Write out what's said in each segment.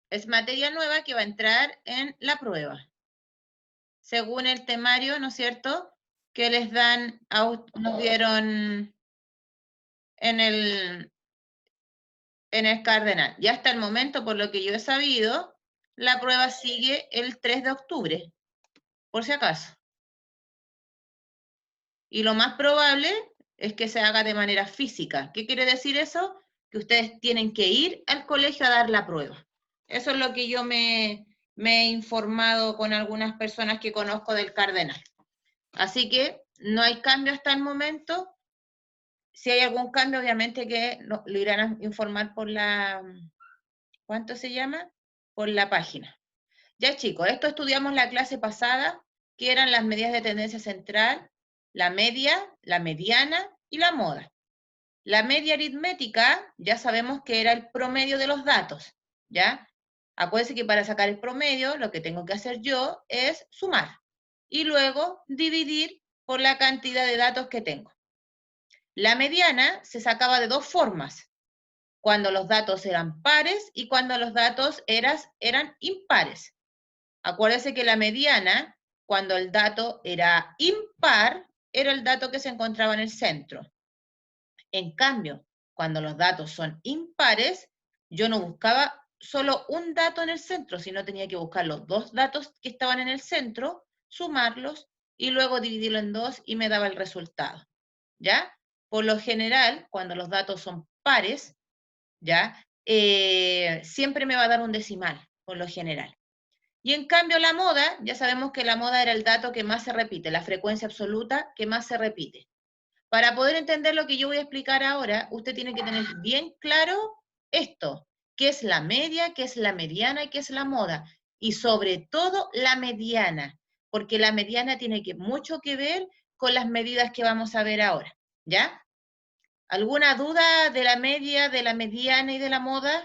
Es materia nueva que va a entrar en la prueba. Según el temario, ¿no es cierto?, que les dan, nos dieron en el Cardenal. Ya hasta el momento, por lo que yo he sabido, la prueba sigue el 3 de octubre, por si acaso. Y lo más probable es que se haga de manera física. ¿Qué quiere decir eso? Que ustedes tienen que ir al colegio a dar la prueba. Eso es lo que yo me he informado con algunas personas que conozco del Cardenal. Así que no hay cambio hasta el momento. Si hay algún cambio, obviamente que lo irán a informar por la, ¿cuánto se llama? Por la página. Ya chicos, esto estudiamos la clase pasada, que eran las medidas de tendencia central, la media, la mediana y la moda. La media aritmética, ya sabemos que era el promedio de los datos, ¿ya? Acuérdense que para sacar el promedio, lo que tengo que hacer yo es sumar y luego dividir por la cantidad de datos que tengo. La mediana se sacaba de dos formas, cuando los datos eran pares y cuando los datos eran impares. Acuérdense que la mediana, cuando el dato era impar, era el dato que se encontraba en el centro. En cambio, cuando los datos son impares, yo no buscaba solo un dato en el centro, sino tenía que buscar los dos datos que estaban en el centro, sumarlos y luego dividirlo en dos y me daba el resultado, ¿ya? Por lo general, cuando los datos son pares, ¿ya? Siempre me va a dar un decimal, por lo general. Y en cambio la moda, ya sabemos que la moda era el dato que más se repite, la frecuencia absoluta que más se repite. Para poder entender lo que yo voy a explicar ahora, usted tiene que tener bien claro esto, qué es la media, qué es la mediana y qué es la moda. Y sobre todo la mediana, porque la mediana tiene mucho que ver con las medidas que vamos a ver ahora, ¿ya? ¿Alguna duda de la media, de la mediana y de la moda?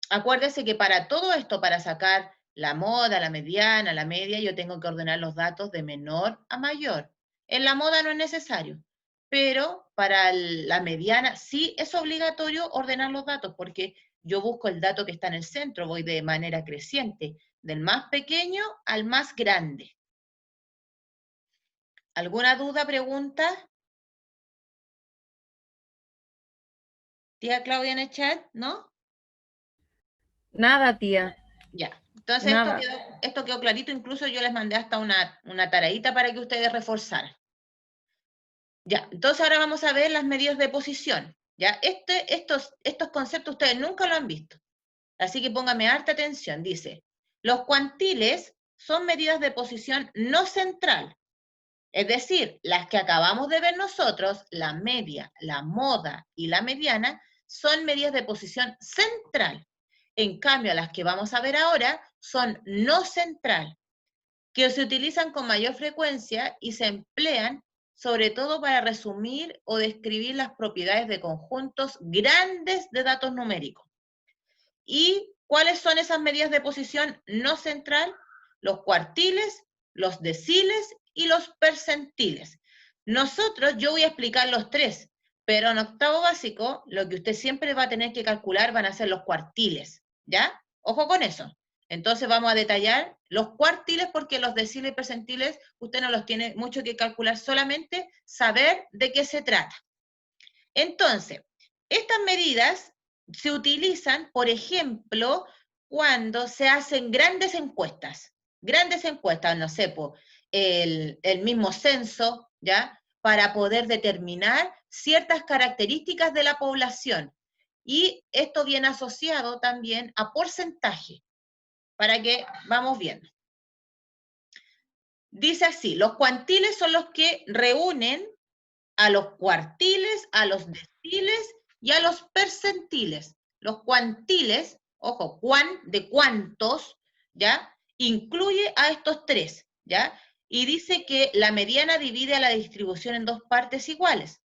Acuérdese que para todo esto, para sacar la moda, la mediana, la media, yo tengo que ordenar los datos de menor a mayor. En la moda no es necesario, pero para la mediana sí es obligatorio ordenar los datos, porque yo busco el dato que está en el centro, voy de manera creciente, del más pequeño al más grande. ¿Alguna duda, pregunta? Tía Claudia en el chat, ¿no? Nada, tía. Ya. Entonces Nada. esto quedó clarito, incluso yo les mandé hasta una tareita para que ustedes reforzaran. Ya, entonces ahora vamos a ver las medidas de posición. Ya, estos conceptos ustedes nunca lo han visto. Así que póngame harta atención. Dice, los cuantiles son medidas de posición no central. Es decir, las que acabamos de ver nosotros, la media, la moda y la mediana, son medidas de posición central. En cambio, las que vamos a ver ahora son no central, que se utilizan con mayor frecuencia y se emplean sobre todo para resumir o describir las propiedades de conjuntos grandes de datos numéricos. ¿Y cuáles son esas medidas de posición no central? Los cuartiles, los deciles y los percentiles. Yo voy a explicar los tres, pero en octavo básico, lo que usted siempre va a tener que calcular van a ser los cuartiles, ¿ya? Ojo con eso. Entonces vamos a detallar los cuartiles porque los deciles y percentiles usted no los tiene mucho que calcular, solamente saber de qué se trata. Entonces, estas medidas se utilizan, por ejemplo, cuando se hacen grandes encuestas, no sé, por el mismo censo, ¿ya? Para poder determinar ciertas características de la población. Y esto viene asociado también a porcentaje, para que vamos viendo. Dice así, los cuantiles son los que reúnen a los cuartiles, a los deciles y a los percentiles. Los cuantiles, ojo, de cuántos, ¿ya? Incluye a estos tres, ¿ya? Y dice que la mediana divide a la distribución en dos partes iguales.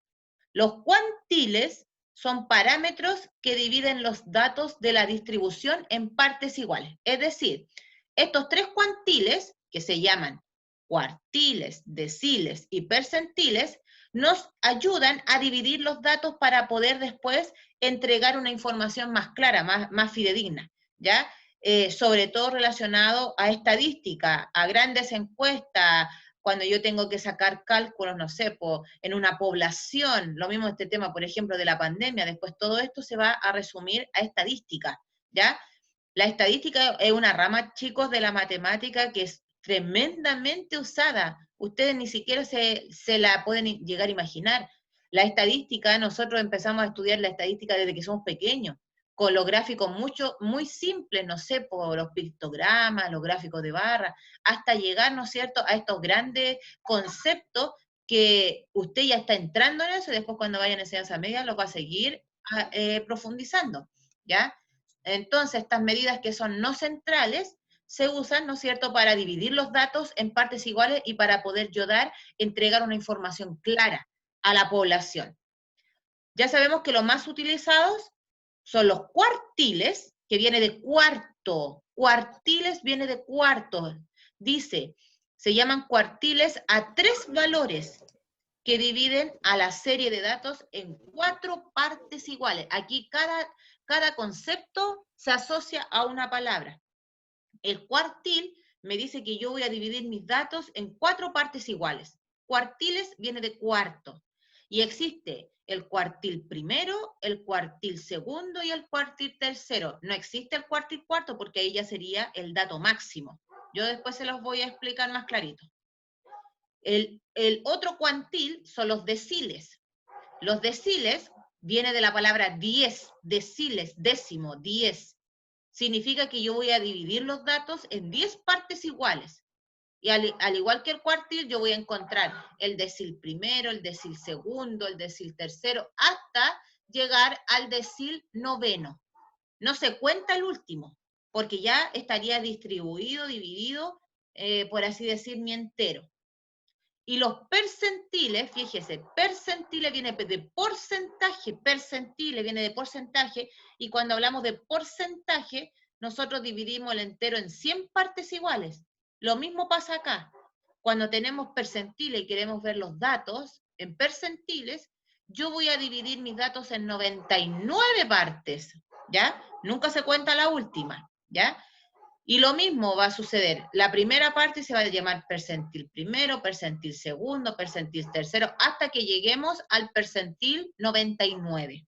Los cuantiles son parámetros que dividen los datos de la distribución en partes iguales. Es decir, estos tres cuantiles, que se llaman cuartiles, deciles y percentiles, nos ayudan a dividir los datos para poder después entregar una información más clara, más fidedigna, ¿ya? Sobre todo relacionado a estadística, a grandes encuestas, cuando yo tengo que sacar cálculos, no sé, en una población, lo mismo este tema, por ejemplo, de la pandemia, después todo esto se va a resumir a estadística, ¿ya? La estadística es una rama, chicos, de la matemática que es tremendamente usada. Ustedes ni siquiera se la pueden llegar a imaginar. La estadística, nosotros empezamos a estudiar la estadística desde que somos pequeños, con los gráficos muy simples, no sé, por los pictogramas, los gráficos de barra, hasta llegar, ¿no es cierto?, a estos grandes conceptos que usted ya está entrando en eso y después cuando vaya en enseñanza media lo va a seguir profundizando, ¿ya? Entonces, estas medidas que son no centrales se usan, ¿no es cierto?, para dividir los datos en partes iguales y para poder entregar una información clara a la población. Ya sabemos que los más utilizados son los cuartiles, que viene de cuarto. Cuartiles viene de cuarto. Dice, se llaman cuartiles a 3 valores que dividen a la serie de datos en 4 partes iguales. Aquí cada concepto se asocia a una palabra. El cuartil me dice que yo voy a dividir mis datos en 4 partes iguales. Cuartiles viene de cuarto. Y existe el cuartil primero, el cuartil segundo y el cuartil tercero. No existe el cuartil cuarto porque ahí ya sería el dato máximo. Yo después se los voy a explicar más clarito. El otro cuantil son los deciles. Los deciles viene de la palabra 10, deciles, décimo, 10. Significa que yo voy a dividir los datos en 10 partes iguales. Y al igual que el cuartil, yo voy a encontrar el decil primero, el decil segundo, el decil tercero, hasta llegar al decil noveno. No se cuenta el último, porque ya estaría distribuido, dividido, por así decir, mi entero. Y los percentiles, fíjese, percentile viene de porcentaje, percentile viene de porcentaje, y cuando hablamos de porcentaje, nosotros dividimos el entero en 100 partes iguales. Lo mismo pasa acá. Cuando tenemos percentiles y queremos ver los datos en percentiles, yo voy a dividir mis datos en 99 partes, ¿ya? Nunca se cuenta la última, ¿ya? Y lo mismo va a suceder. La primera parte se va a llamar percentil primero, percentil segundo, percentil tercero, hasta que lleguemos al percentil 99.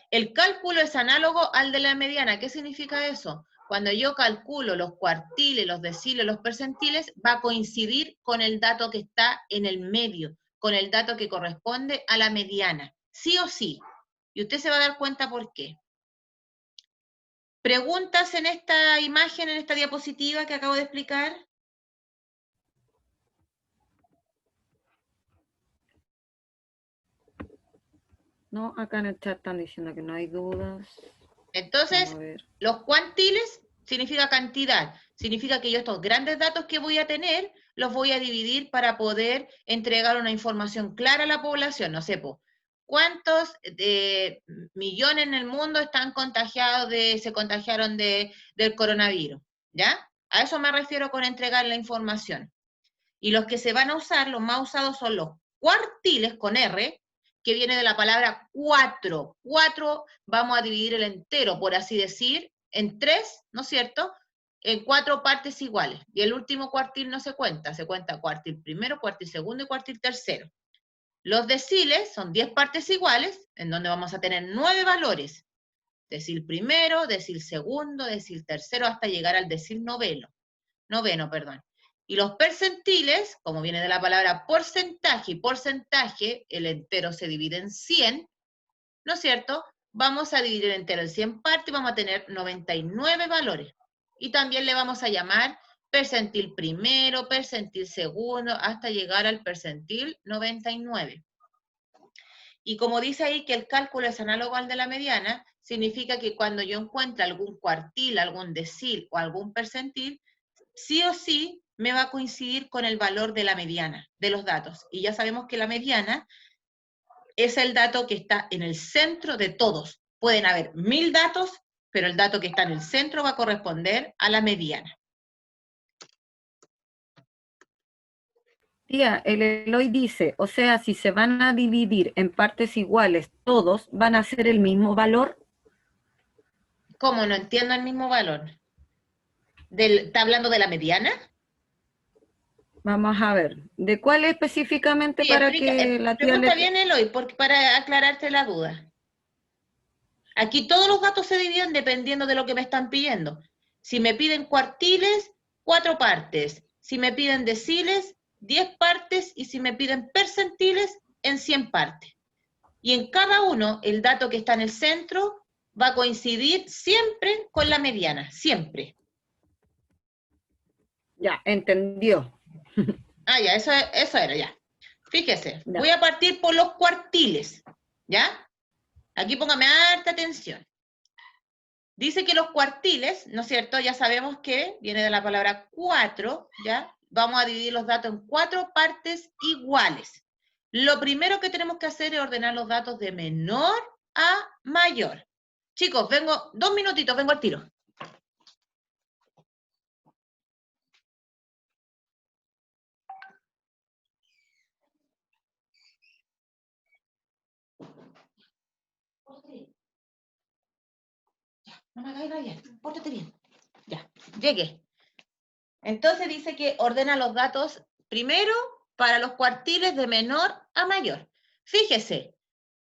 El cálculo es análogo al de la mediana. ¿Qué significa eso? Cuando yo calculo los cuartiles, los deciles, los percentiles, va a coincidir con el dato que está en el medio, con el dato que corresponde a la mediana. Sí o sí. Y usted se va a dar cuenta por qué. ¿Preguntas en esta imagen, en esta diapositiva que acabo de explicar? No, acá en el chat están diciendo que no hay dudas. Entonces, los cuantiles significa cantidad. Significa que yo estos grandes datos que voy a tener, los voy a dividir para poder entregar una información clara a la población. No sé, ¿cuántos millones en el mundo están contagiados se contagiaron del coronavirus? ¿Ya? A eso me refiero con entregar la información. Y los que se van a usar, los más usados son los cuartiles con R, que viene de la palabra 4. 4 vamos a dividir el entero, por así decir, en 3, ¿no es cierto?, en 4 partes iguales. Y el último cuartil no se cuenta cuartil primero, cuartil segundo y cuartil tercero. Los deciles son 10 partes iguales, en donde vamos a tener 9 valores. Decil primero, decil segundo, decil tercero, hasta llegar al decil noveno, perdón. Y los percentiles, como viene de la palabra porcentaje, y porcentaje, el entero se divide en 100, ¿no es cierto? Vamos a dividir el entero en 100 partes y vamos a tener 99 valores. Y también le vamos a llamar percentil primero, percentil segundo, hasta llegar al percentil 99. Y como dice ahí que el cálculo es análogo al de la mediana, significa que cuando yo encuentre algún cuartil, algún decil o algún percentil, sí o sí me va a coincidir con el valor de la mediana de los datos. Y ya sabemos que la mediana es el dato que está en el centro de todos. Pueden haber 1000 datos, pero el dato que está en el centro va a corresponder a la mediana. Tía, el Eloy dice, o sea, si se van a dividir en partes iguales, todos van a ser el mismo valor. ¿Cómo no entiendo el mismo valor? ¿Está hablando de la mediana? Vamos a ver, ¿de cuál específicamente Sí, para explica, que la tía pregunta le... bien Eloy, porque para aclararte la duda. Aquí todos los datos se dividen dependiendo de lo que me están pidiendo. Si me piden cuartiles, 4 partes. Si me piden deciles, 10 partes. Y si me piden percentiles, en 100 partes. Y en cada uno, el dato que está en el centro va a coincidir siempre con la mediana, siempre. Ya, entendió. Ah, ya, eso era, ya. Fíjese, Ya. voy a partir por los cuartiles, ¿ya? Aquí póngame harta atención. Dice que los cuartiles, ¿no es cierto? Ya sabemos que viene de la palabra 4, ¿ya? Vamos a dividir los datos en 4 partes iguales. Lo primero que tenemos que hacer es ordenar los datos de menor a mayor. Chicos, vengo, 2 minutitos, vengo al tiro. No me hagáis rayar, pórtate bien. Ya, llegué. Entonces dice que ordena los datos primero para los cuartiles de menor a mayor. Fíjese,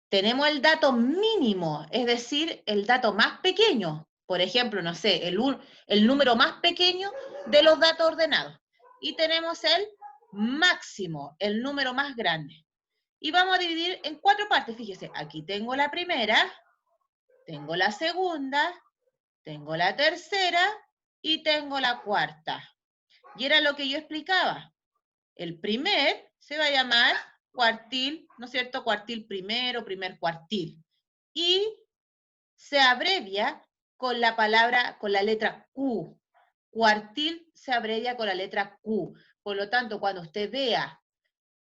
tenemos el dato mínimo, es decir, el dato más pequeño. Por ejemplo, no sé, el número más pequeño de los datos ordenados. Y tenemos el máximo, el número más grande. Y vamos a dividir en 4 partes. Fíjese, aquí tengo la primera, tengo la segunda, tengo la tercera y tengo la cuarta. Y era lo que yo explicaba. El primer se va a llamar cuartil, ¿no es cierto? Cuartil primero, primer cuartil. Y se abrevia con la palabra, con la letra Q. Cuartil se abrevia con la letra Q. Por lo tanto, cuando usted vea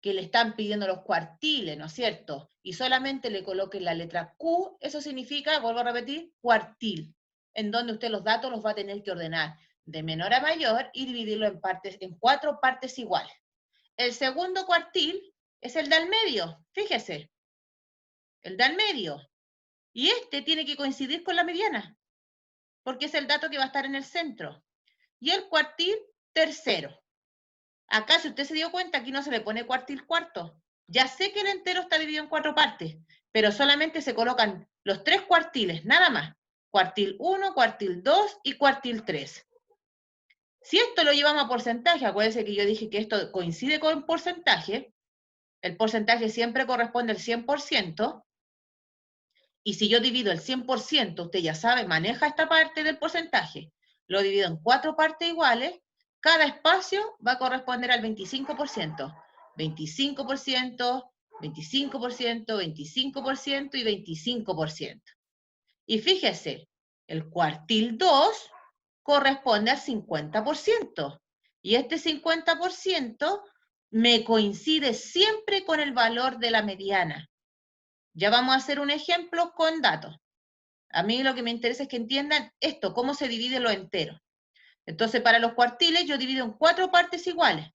que le están pidiendo los cuartiles, ¿no es cierto? Y solamente le coloquen la letra Q, eso significa, vuelvo a repetir, cuartil, en donde usted los datos los va a tener que ordenar de menor a mayor y dividirlo en partes, en 4 partes iguales. El segundo cuartil es el del medio, fíjese, el del medio. Y este tiene que coincidir con la mediana, porque es el dato que va a estar en el centro. Y el cuartil tercero. Acá, si usted se dio cuenta, aquí no se le pone cuartil cuarto. Ya sé que el entero está dividido en 4 partes, pero solamente se colocan los 3 cuartiles, nada más. Cuartil 1, cuartil 2 y cuartil 3. Si esto lo llevamos a porcentaje, acuérdense que yo dije que esto coincide con porcentaje, el porcentaje siempre corresponde al 100%, y si yo divido el 100%, usted ya sabe, maneja esta parte del porcentaje, lo divido en 4 partes iguales, cada espacio va a corresponder al 25%. 25%, 25%, 25% y 25%. Y fíjese, el cuartil 2 corresponde al 50%. Y este 50% me coincide siempre con el valor de la mediana. Ya vamos a hacer un ejemplo con datos. A mí lo que me interesa es que entiendan esto, cómo se divide lo entero. Entonces, para los cuartiles yo divido en 4 partes iguales.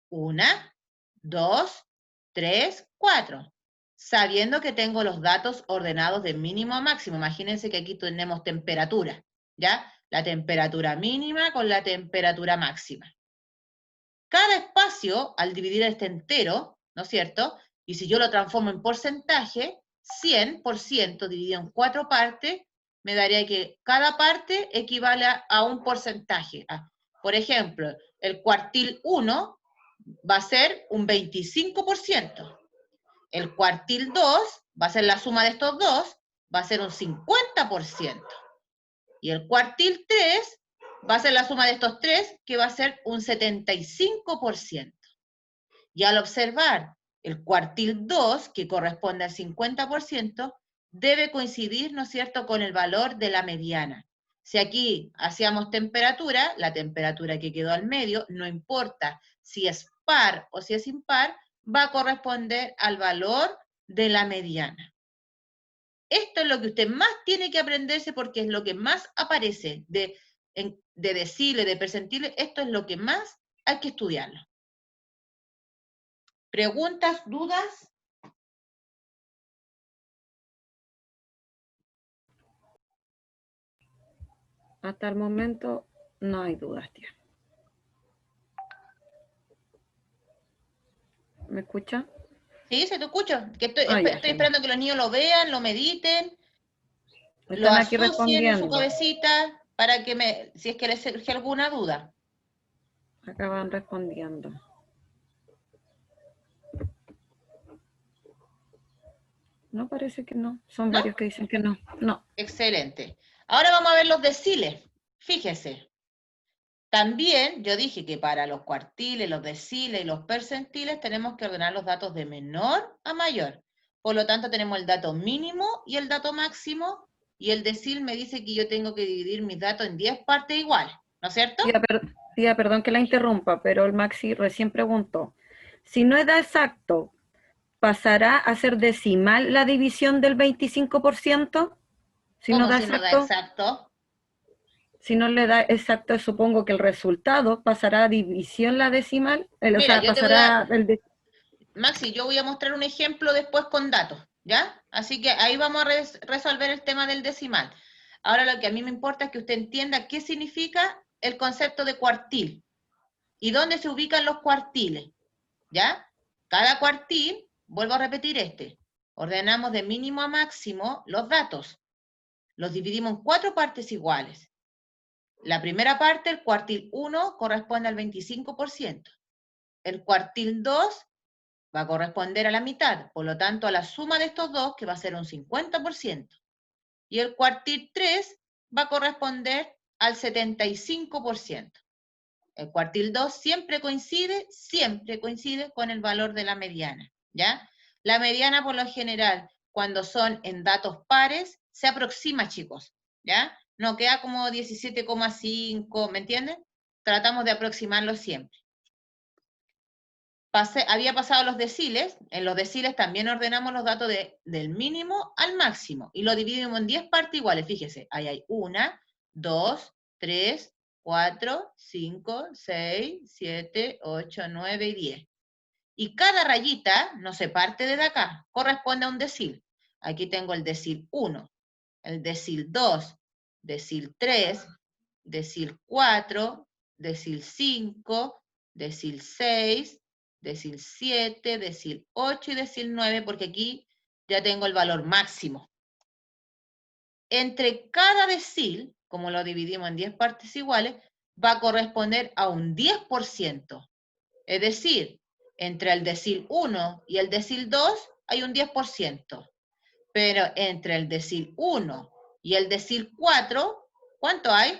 1, 2, 3, 4. Sabiendo que tengo los datos ordenados de mínimo a máximo. Imagínense que aquí tenemos temperatura, ¿ya? La temperatura mínima con la temperatura máxima. Cada espacio, al dividir este entero, ¿no es cierto? Y si yo lo transformo en porcentaje, 100% dividido en 4 partes, me daría que cada parte equivale a un porcentaje. Por ejemplo, el cuartil 1 va a ser un 25%. El cuartil 2 va a ser la suma de estos dos, va a ser un 50%. Y el cuartil 3 va a ser la suma de estos tres, que va a ser un 75%. Y al observar el cuartil 2, que corresponde al 50%, debe coincidir, ¿no es cierto?, con el valor de la mediana. Si aquí hacíamos temperatura, la temperatura que quedó al medio, no importa si es par o si es impar, va a corresponder al valor de la mediana. Esto es lo que usted más tiene que aprenderse porque es lo que más aparece de deciles, de percentiles, esto es lo que más hay que estudiarlo. ¿Preguntas, dudas? Hasta el momento no hay dudas, tía. ¿Me escucha? Sí, se te escucha. Que estoy, Ah, ya, estoy genial. esperando que los niños lo vean, lo mediten, lo Están aquí asocien en su respondiendo. cabecita para que si es que les surge alguna duda. Acá van respondiendo. No, parece que no. Son ¿No? varios que dicen que no. No. Excelente. Ahora vamos a ver los deciles. Fíjese. También yo dije que para los cuartiles, los deciles y los percentiles tenemos que ordenar los datos de menor a mayor. Por lo tanto, tenemos el dato mínimo y el dato máximo, y el decil me dice que yo tengo que dividir mis datos en 10 partes iguales, ¿no es cierto? Tía, perdón que la interrumpa, pero el Maxi recién preguntó. Si no da exacto, ¿pasará a ser decimal la división del 25%? Si no ¿Cómo da si no da exacto, exacto? si no le da exacto, supongo que el resultado pasará a división la decimal, o Mira, sea, yo te voy a, pasará el de... Maxi, yo voy a mostrar un ejemplo después con datos, ¿ya? Así que ahí vamos a resolver el tema del decimal. Ahora lo que a mí me importa es que usted entienda qué significa el concepto de cuartil y dónde se ubican los cuartiles, ¿ya? Cada cuartil, vuelvo a repetir ordenamos de mínimo a máximo los datos. Los dividimos en 4 partes iguales. La primera parte, el cuartil 1, corresponde al 25%. El cuartil 2 va a corresponder a la mitad, por lo tanto a la suma de estos dos, que va a ser un 50%. Y el cuartil 3 va a corresponder al 75%. El cuartil 2 siempre coincide con el valor de la mediana, ¿ya? La mediana, por lo general, cuando son en datos pares, se aproxima, chicos, ¿ya? No queda como 17,5, ¿me entienden? Tratamos de aproximarlo siempre. Había pasado los deciles, en los deciles también ordenamos los datos del mínimo al máximo, y lo dividimos en 10 partes iguales, fíjese, ahí hay 1, 2, 3, 4, 5, 6, 7, 8, 9 y 10. Y cada rayita, no se parte de acá, corresponde a un decil. Aquí tengo el decil 1, el decil 2, decil 3, decil 4, decil 5, decil 6, decil 7, decil 8 y decil 9, porque aquí ya tengo el valor máximo. Entre cada decil, como lo dividimos en 10 partes iguales, va a corresponder a un 10%. Es decir, entre el decil 1 y el decil 2 hay un 10%. Pero entre el decil 1 y el decil 4, ¿cuánto hay?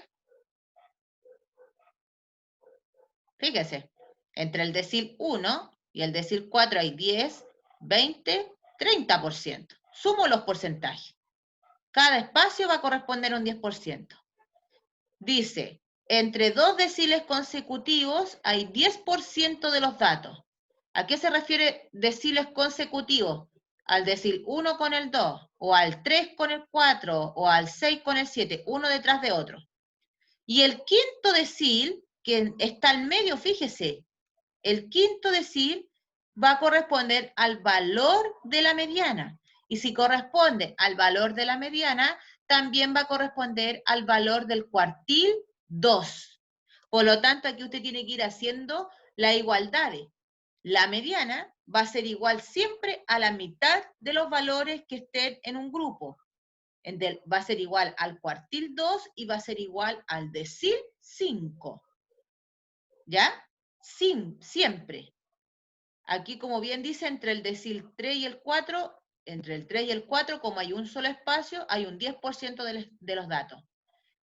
Fíjese, entre el decil 1 y el decil 4 hay 10, 20, 30%. Sumo los porcentajes. Cada espacio va a corresponder a un 10%. Dice, entre dos deciles consecutivos hay 10% de los datos. ¿A qué se refiere deciles consecutivos? Al decil 1 con el 2, o al 3 con el 4, o al 6 con el 7, uno detrás de otro. Y el quinto decil, que está al medio, fíjese, el quinto decil va a corresponder al valor de la mediana. Y si corresponde al valor de la mediana, también va a corresponder al valor del cuartil 2. Por lo tanto, aquí usted tiene que ir haciendo la igualdad. La mediana va a ser igual siempre a la mitad de los valores que estén en un grupo. Va a ser igual al cuartil 2 y va a ser igual al decil 5. ¿Ya? Siempre. Aquí, como bien dice, entre el decil 3 y el 4, entre el 3 y el 4, como hay un solo espacio, hay un 10% de los datos.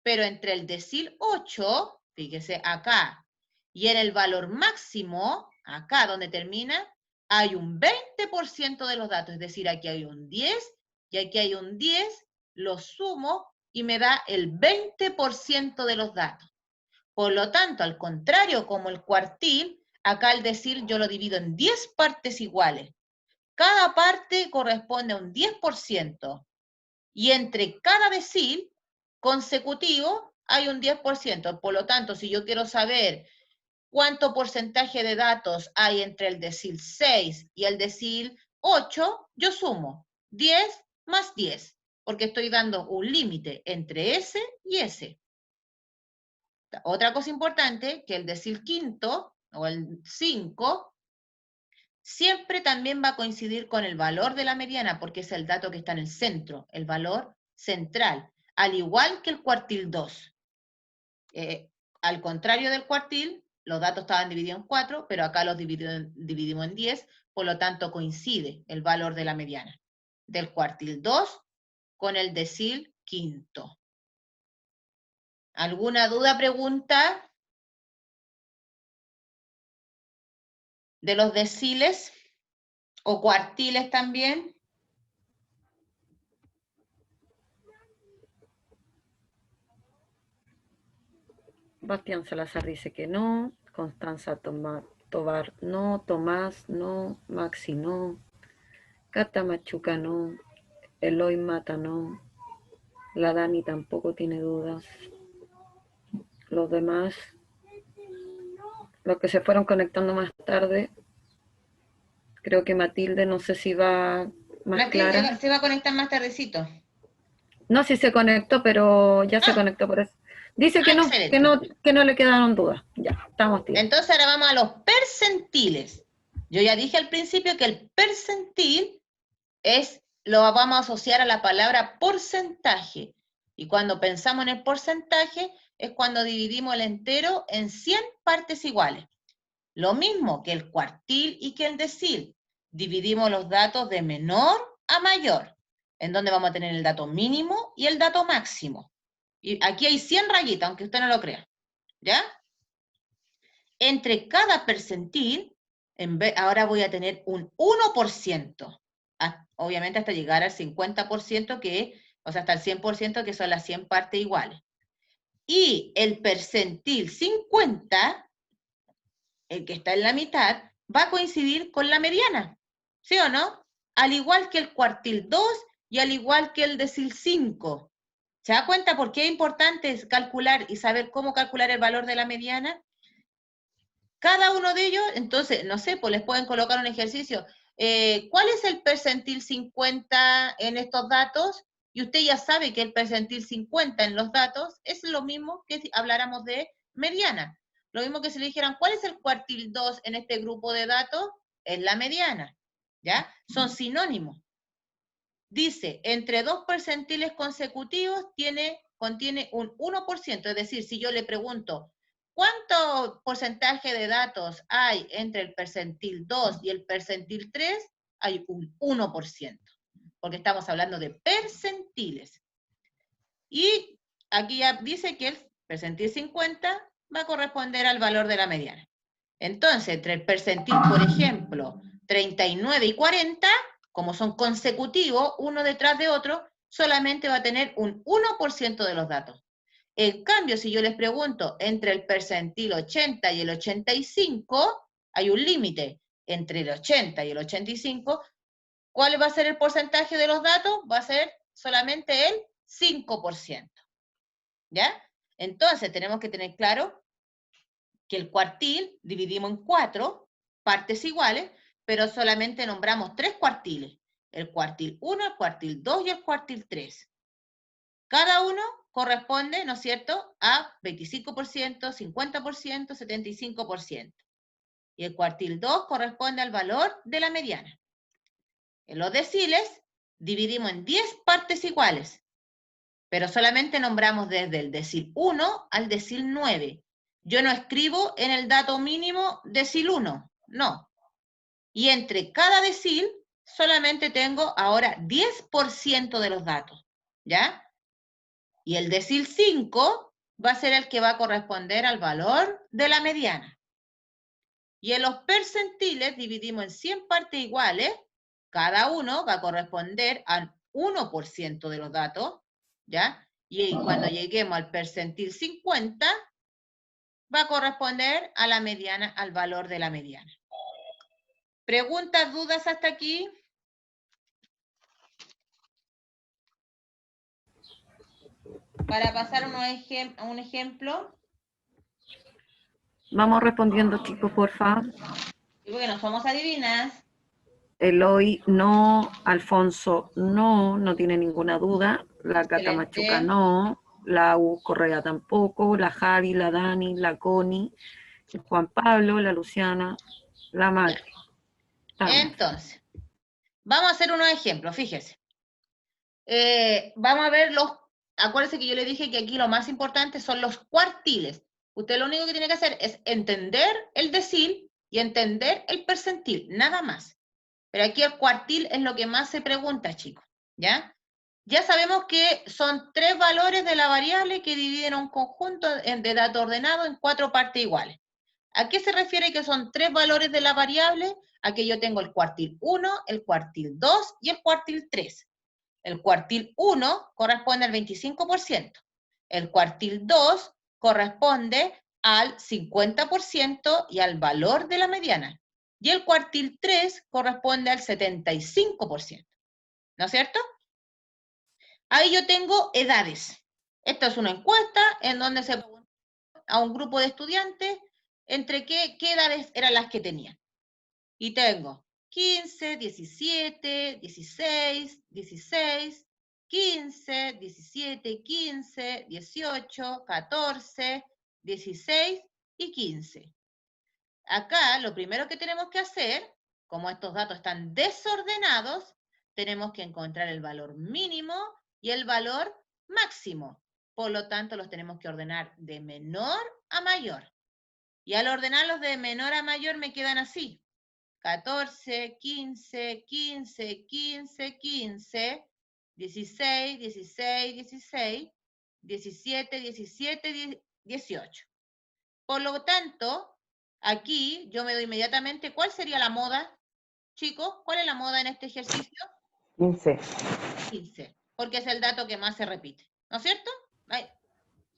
Pero entre el decil 8, fíjese acá, y en el valor máximo, acá donde termina, hay un 20% de los datos. Es decir, aquí hay un 10 y aquí hay un 10, lo sumo y me da el 20% de los datos. Por lo tanto, al contrario, como el cuartil, acá el decil yo lo divido en 10 partes iguales. Cada parte corresponde a un 10%. Y entre cada decil consecutivo hay un 10%. Por lo tanto, si yo quiero saber cuánto porcentaje de datos hay entre el decil 6 y el decil 8, yo sumo 10 más 10, porque estoy dando un límite entre ese y ese. Otra cosa importante, que el decil quinto, o el 5, siempre también va a coincidir con el valor de la mediana, porque es el dato que está en el centro, el valor central, al igual que el cuartil 2. Al contrario del cuartil, los datos estaban divididos en 4, pero acá los dividimos en 10, por lo tanto coincide el valor de la mediana del cuartil 2 con el decil quinto. ¿Alguna duda, pregunta? ¿De los deciles o cuartiles también? Bastián Salazar dice que no, Constanza Tobar no, Tomás no, Maxi no, Cata Machuca no, Eloy Mata no, la Dani tampoco tiene dudas. Los demás, los que se fueron conectando más tarde, creo que Matilde no sé si va más Matilde clara. se va a conectar más tardecito. No, si se conectó, pero ya se conectó por eso. Dice que no, excelente. que no le quedaron dudas. Ya, estamos bien. Entonces ahora vamos a los percentiles. Yo ya dije al principio que el percentil lo vamos a asociar a la palabra porcentaje. Y cuando pensamos en el porcentaje, es cuando dividimos el entero en 100 partes iguales. Lo mismo que el cuartil y que el decil. Dividimos los datos de menor a mayor, en donde vamos a tener el dato mínimo y el dato máximo. Y aquí hay 100 rayitas, aunque usted no lo crea. ¿Ya? Entre cada percentil, ahora voy a tener un 1%. Obviamente hasta llegar al 50%, o sea, hasta el 100%, que son las 100 partes iguales. Y el percentil 50, el que está en la mitad, va a coincidir con la mediana, ¿sí o no? Al igual que el cuartil 2 y al igual que el decil 5. ¿Se da cuenta por qué es importante calcular y saber cómo calcular el valor de la mediana? Cada uno de ellos, entonces, no sé, pues les pueden colocar un ejercicio. ¿Cuál es el percentil 50 en estos datos? Y usted ya sabe que el percentil 50 en los datos es lo mismo que si habláramos de mediana. Lo mismo que si le dijeran, ¿cuál es el cuartil 2 en este grupo de datos? Es la mediana, ¿ya? Son sinónimos. Dice, entre dos percentiles consecutivos contiene un 1%, es decir, si yo le pregunto, ¿cuánto porcentaje de datos hay entre el percentil 2 y el percentil 3? Hay un 1%, porque estamos hablando de percentiles. Y aquí ya dice que el percentil 50 va a corresponder al valor de la mediana. Entonces, entre el percentil, por ejemplo, 39 y 40, como son consecutivos, uno detrás de otro, solamente va a tener un 1% de los datos. En cambio, si yo les pregunto entre el percentil 80 y el 85, hay un límite entre el 80 y el 85, ¿cuál va a ser el porcentaje de los datos? Va a ser solamente el 5%. ¿Ya? Entonces, tenemos que tener claro que el cuartil dividimos en 4 partes iguales, pero solamente nombramos 3 cuartiles. El cuartil 1, el cuartil 2 y el cuartil 3. Cada uno corresponde, ¿no es cierto?, a 25%, 50%, 75%. Y el cuartil 2 corresponde al valor de la mediana. En los deciles dividimos en 10 partes iguales, pero solamente nombramos desde el decil 1 al decil 9. Yo no escribo en el dato mínimo decil 1, no. Y entre cada decil solamente tengo ahora 10% de los datos, ¿ya? Y el decil 5 va a ser el que va a corresponder al valor de la mediana. Y en los percentiles dividimos en 100 partes iguales, cada uno va a corresponder al 1% de los datos, ¿ya? Y cuando lleguemos al percentil 50, va a corresponder a la mediana, al valor de la mediana. ¿Preguntas, dudas hasta aquí? Para pasar a un ejemplo. Vamos respondiendo, chicos, porfa. Y porque no somos adivinas. Eloy, no. Alfonso, no. No tiene ninguna duda. La Cata Machuca, Excelente. no. La U Correa tampoco. La Javi, la Dani, la Connie, el Juan Pablo, la Luciana, la Ya. Macri. Estamos. Entonces, vamos a hacer unos ejemplos, fíjese. Vamos a ver acuérdense que yo le dije que aquí lo más importante son los cuartiles. Usted lo único que tiene que hacer es entender el decil y entender el percentil, nada más. Pero aquí el cuartil es lo que más se pregunta, chicos, ¿ya? Ya sabemos que son 3 valores de la variable que dividen un conjunto de datos ordenados en 4 partes iguales. ¿A qué se refiere que son 3 valores de la variable? A que yo tengo el cuartil 1, el cuartil 2 y el cuartil 3. El cuartil 1 corresponde al 25%, el cuartil 2 corresponde al 50% y al valor de la mediana, y el cuartil 3 corresponde al 75%, ¿no es cierto? Ahí yo tengo edades. Esta es una encuesta en donde se pregunta a un grupo de estudiantes entre qué edades eran las que tenían. Y tengo 15, 17, 16, 16, 15, 17, 15, 18, 14, 16 y 15. Acá lo primero que tenemos que hacer, como estos datos están desordenados, tenemos que encontrar el valor mínimo y el valor máximo. Por lo tanto, los tenemos que ordenar de menor a mayor. Y al ordenarlos de menor a mayor me quedan así. 14, 15, 15, 15, 15, 16, 16, 16, 17, 17, 18. Por lo tanto, aquí yo me doy inmediatamente, ¿cuál sería la moda, chicos? ¿Cuál es la moda en este ejercicio? 15. 15, porque es el dato que más se repite, ¿no es cierto?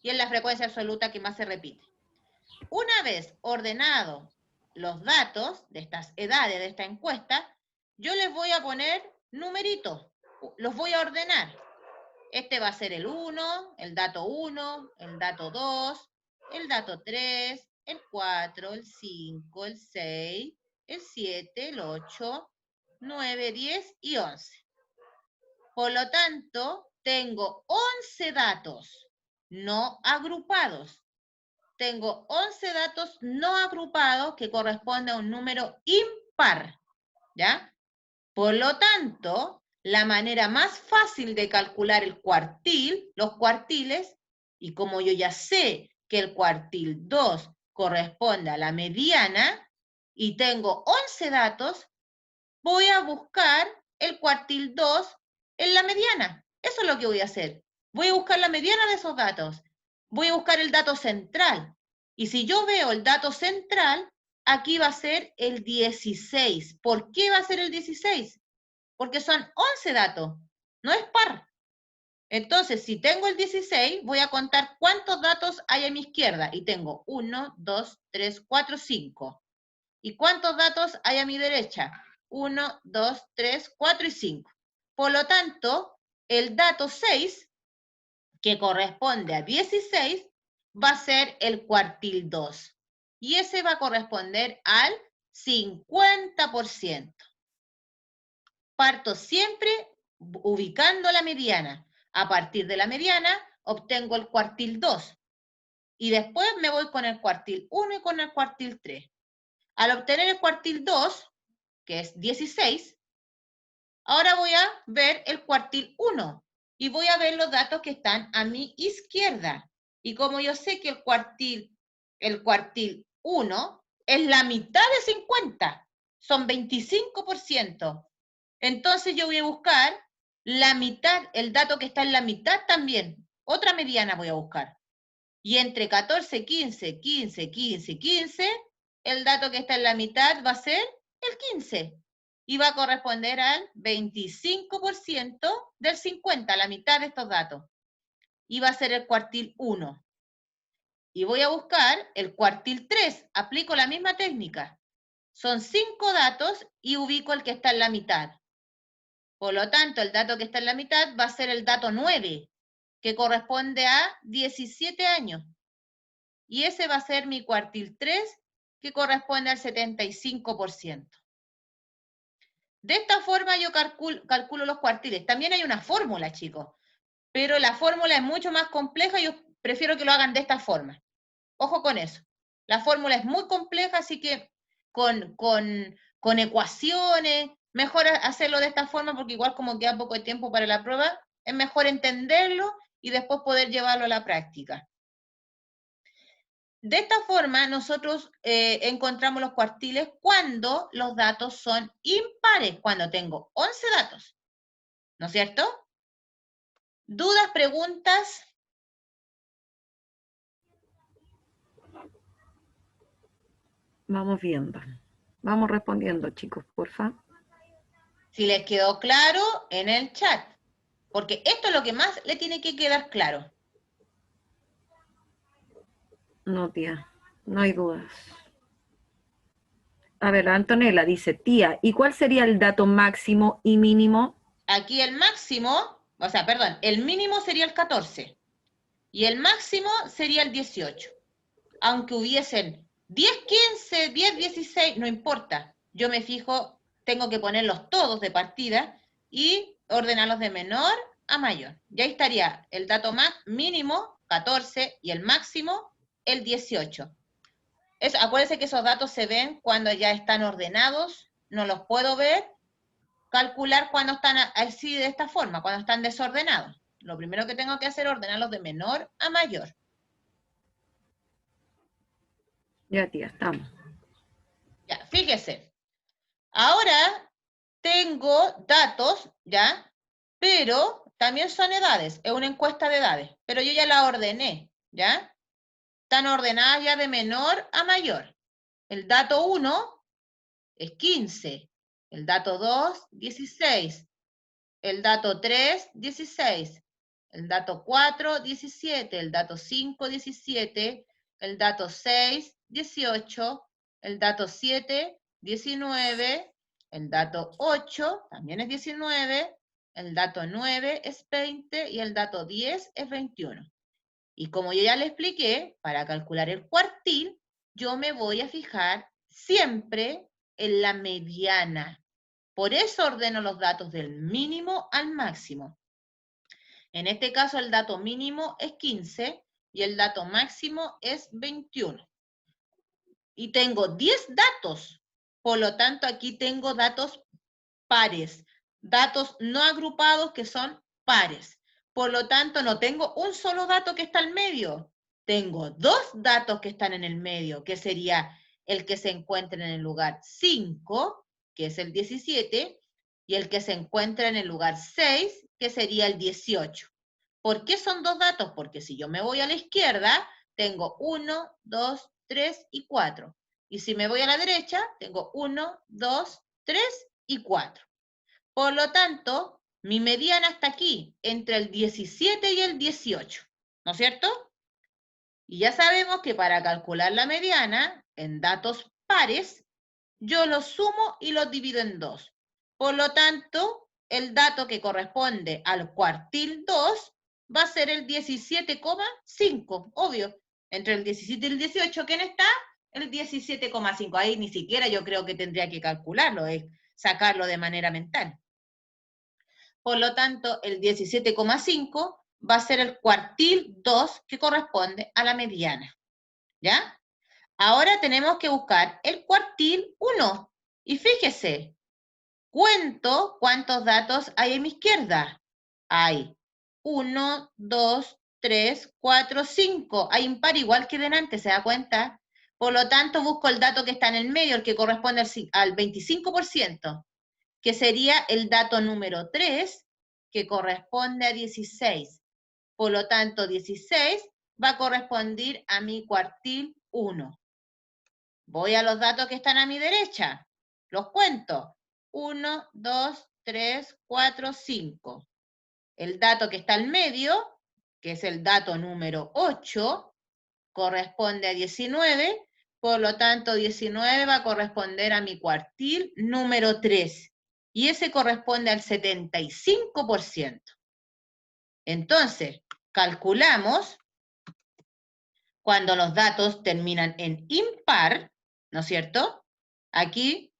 Y es la frecuencia absoluta que más se repite. Una vez ordenados los datos de estas edades de esta encuesta, yo les voy a poner numeritos, los voy a ordenar. Este va a ser el 1, el dato 1, el dato 2, el dato 3, el 4, el 5, el 6, el 7, el 8, 9, 10 y 11. Por lo tanto, tengo 11 datos no agrupados. Tengo 11 datos no agrupados que corresponden a un número impar, ¿ya? Por lo tanto, la manera más fácil de calcular el cuartil, los cuartiles, y como yo ya sé que el cuartil 2 corresponde a la mediana, y tengo 11 datos, voy a buscar el cuartil 2 en la mediana. Eso es lo que voy a hacer. Voy a buscar la mediana de esos datos. Voy a buscar el dato central. Y si yo veo el dato central, aquí va a ser el 16. ¿Por qué va a ser el 16? Porque son 11 datos, no es par. Entonces, si tengo el 16, voy a contar cuántos datos hay a mi izquierda. Y tengo 1, 2, 3, 4, 5. ¿Y cuántos datos hay a mi derecha? 1, 2, 3, 4 y 5. Por lo tanto, el dato 6, que corresponde a 16, va a ser el cuartil 2. Y ese va a corresponder al 50%. Parto siempre ubicando la mediana. A partir de la mediana, obtengo el cuartil 2. Y después me voy con el cuartil 1 y con el cuartil 3. Al obtener el cuartil 2, que es 16, ahora voy a ver el cuartil 1 y voy a ver los datos que están a mi izquierda. Y como yo sé que el cuartil 1 es la mitad de 50, son 25%. Entonces yo voy a buscar la mitad, el dato que está en la mitad también. Otra mediana voy a buscar. Y entre 14, 15, 15, 15, 15, el dato que está en la mitad va a ser el 15. Y va a corresponder al 25% del 50, la mitad de estos datos. Y va a ser el cuartil 1. Y voy a buscar el cuartil 3. Aplico la misma técnica. Son 5 datos y ubico el que está en la mitad. Por lo tanto, el dato que está en la mitad va a ser el dato 9, que corresponde a 17 años. y ese va a ser mi cuartil 3, que corresponde al 75%. De esta forma yo calculo los cuartiles. También hay una fórmula, chicos, pero la fórmula es mucho más compleja y yo prefiero que lo hagan de esta forma. Ojo con eso. La fórmula es muy compleja, así que con ecuaciones, mejor hacerlo de esta forma, porque igual como queda poco de tiempo para la prueba, es mejor entenderlo y después poder llevarlo a la práctica. De esta forma, nosotros encontramos los cuartiles cuando los datos son impares, cuando tengo 11 datos, ¿no es cierto? ¿Dudas, preguntas? Vamos viendo. Vamos respondiendo, chicos, porfa. Si les quedó claro, en el chat. Porque esto es lo que más le tiene que quedar claro. No, tía, no hay dudas. A ver, Antonella dice, tía, ¿y cuál sería el dato máximo y mínimo? Aquí el máximo, o sea, perdón, el mínimo sería el 14 y el máximo sería el 18. Aunque hubiesen 10, 15, 10, 16, no importa. Yo me fijo, tengo que ponerlos todos de partida y ordenarlos de menor a mayor. Ya estaría el dato mínimo, 14, y el máximo, el 18. Acuérdense que esos datos se ven cuando ya están ordenados, no los puedo ver, calcular cuando están así de esta forma, cuando están desordenados. Lo primero que tengo que hacer es ordenarlos de menor a mayor. Ya, tía, estamos. Ya, fíjese. Ahora tengo datos, ¿ya? Pero también son edades, es una encuesta de edades, pero yo ya la ordené, ¿ya? Están ordenadas ya de menor a mayor. El dato 1 es 15, el dato 2, 16, el dato 3, 16, el dato 4, 17, el dato 5, 17, el dato 6, 18, el dato 7, 19, el dato 8 también es 19, el dato 9 es 20 y el dato 10 es 21. Y como yo ya le expliqué, para calcular el cuartil, yo me voy a fijar siempre en la mediana. Por eso ordeno los datos del mínimo al máximo. En este caso, el dato mínimo es 15 y el dato máximo es 21. Y tengo 10 datos. Por lo tanto, aquí tengo datos pares. Datos no agrupados que son pares. Por lo tanto, no tengo un solo dato que está al medio. Tengo dos datos que están en el medio, que sería el que se encuentra en el lugar 5, que es el 17, y el que se encuentra en el lugar 6, que sería el 18. ¿Por qué son dos datos? Porque si yo me voy a la izquierda, tengo 1, 2, 3 y 4. Y si me voy a la derecha, tengo 1, 2, 3 y 4. Por lo tanto, mi mediana está aquí, entre el 17 y el 18, ¿no es cierto? Y ya sabemos que para calcular la mediana, en datos pares, yo los sumo y los divido en 2. Por lo tanto, el dato que corresponde al cuartil 2 va a ser el 17,5, obvio. Entre el 17 y el 18, ¿quién está? El 17,5. Ahí ni siquiera yo creo que tendría que calcularlo, es sacarlo de manera mental. Por lo tanto, el 17,5 va a ser el cuartil 2 que corresponde a la mediana. ¿Ya? Ahora tenemos que buscar el cuartil 1. Y fíjese, cuento cuántos datos hay en mi izquierda. Hay 1, 2, 3, 4, 5. Hay impar igual que delante, ¿se da cuenta? Por lo tanto, busco el dato que está en el medio, el que corresponde al 25%, que sería el dato número 3, que corresponde a 16. Por lo tanto, 16 va a corresponder a mi cuartil 1. Voy a los datos que están a mi derecha. Los cuento. 1, 2, 3, 4, 5. El dato que está al medio, que es el dato número 8, corresponde a 19. Por lo tanto, 19 va a corresponder a mi cuartil número 3. Y ese corresponde al 75%. Entonces, calculamos Cuando los datos terminan en impar, ¿no es cierto? Aquí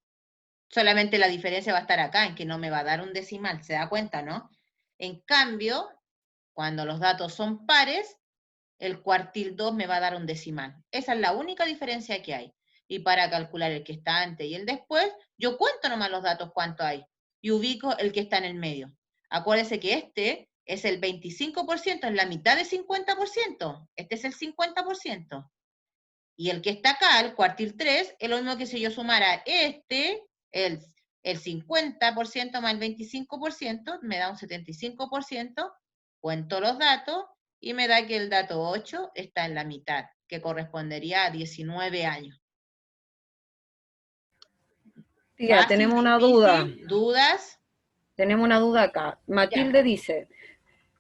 solamente la diferencia va a estar acá, en que no me va a dar un decimal, ¿se da cuenta, no? En cambio, cuando los datos son pares, el cuartil 2 me va a dar un decimal. Esa es la única diferencia que hay. Y para calcular el que está antes y el después, yo cuento nomás los datos cuánto hay y ubico el que está en el medio. Acuérdense que este es el 25%, es la mitad de 50%. Este es el 50%. Y el que está acá, el cuartil 3, es lo mismo que si yo sumara este, el 50% más el 25%, me da un 75%, cuento los datos, y me da que el dato 8 está en la mitad, que correspondería a 19 años. Tía, Fácil, tenemos una difícil, duda. dudas. Tenemos una duda acá. Matilde Ya. dice,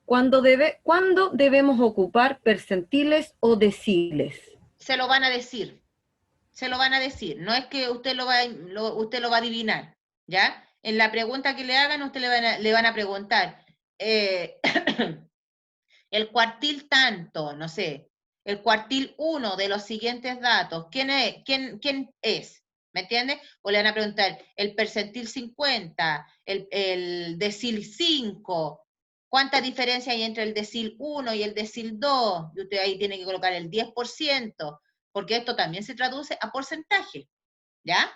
¿cuándo debemos ocupar percentiles o deciles? Se lo van a decir. Se lo van a decir. No es que usted usted lo va a adivinar. ¿Ya? En la pregunta que le hagan, usted le van a preguntar. El cuartil tanto, no sé, el cuartil 1 de los siguientes datos, ¿quién es? ¿Me entiende? O le van a preguntar el percentil 50, el decil 5, ¿cuánta diferencia hay entre el decil 1 y el decil 2? Y usted ahí tiene que colocar el 10%, porque esto también se traduce a porcentaje, ¿ya?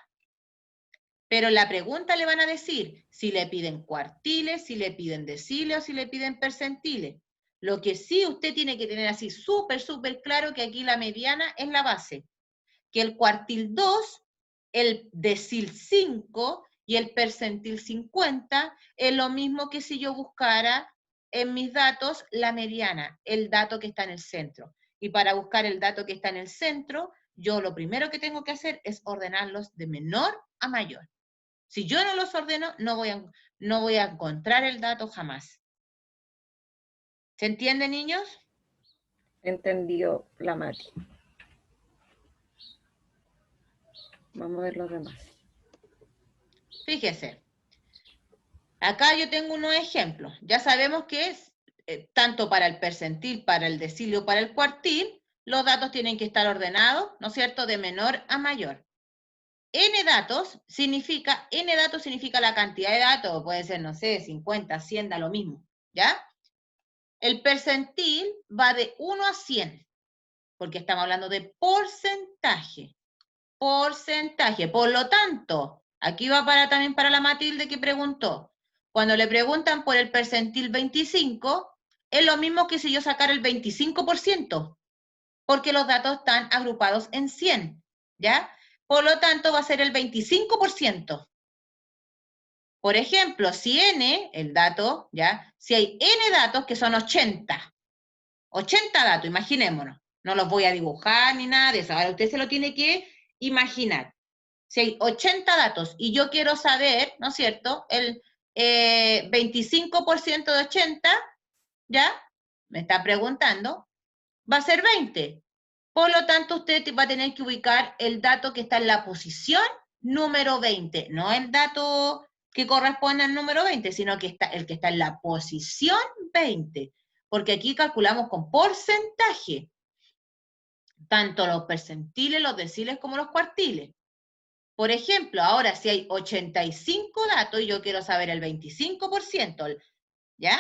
Pero la pregunta le van a decir si le piden cuartiles, si le piden deciles o si le piden percentiles. Lo que sí usted tiene que tener así súper claro que aquí la mediana es la base. Que el cuartil 2, el decil 5 y el percentil 50 es lo mismo que si yo buscara en mis datos la mediana, el dato que está en el centro. Y para buscar el dato que está en el centro, yo lo primero que tengo que hacer es ordenarlos de menor a mayor. Si yo no los ordeno, no voy a encontrar el dato jamás. ¿Se entiende, niños? Entendió la Mati. Vamos a ver los demás. Fíjese. Acá yo tengo unos ejemplos. Ya sabemos que es tanto para el percentil, para el decilio, para el cuartil, los datos tienen que estar ordenados, ¿no es cierto?, de menor a mayor. N datos significa la cantidad de datos, puede ser, no sé, 50, 100, da lo mismo, ¿ya? El percentil va de 1 a 100, porque estamos hablando de porcentaje. Porcentaje. Por lo tanto, aquí va también para la Matilde que preguntó. Cuando le preguntan por el percentil 25, es lo mismo que si yo sacara el 25%, porque los datos están agrupados en 100, ¿ya? Por lo tanto, va a ser el 25%. Por ejemplo, si n, el dato, ¿ya? Si hay n datos que son 80 datos, imaginémonos. No los voy a dibujar ni nada de eso. Ahora usted se lo tiene que imaginar. Si hay 80 datos y yo quiero saber, ¿no es cierto?, el 25% de 80, ¿ya? Me está preguntando, va a ser 20. Por lo tanto, usted va a tener que ubicar el dato que está en la posición número 20, no el dato que corresponde al número 20, sino que el que está en la posición 20, porque aquí calculamos con porcentaje, tanto los percentiles, los deciles como los cuartiles. Por ejemplo, ahora si hay 85 datos y yo quiero saber el 25%, ¿ya?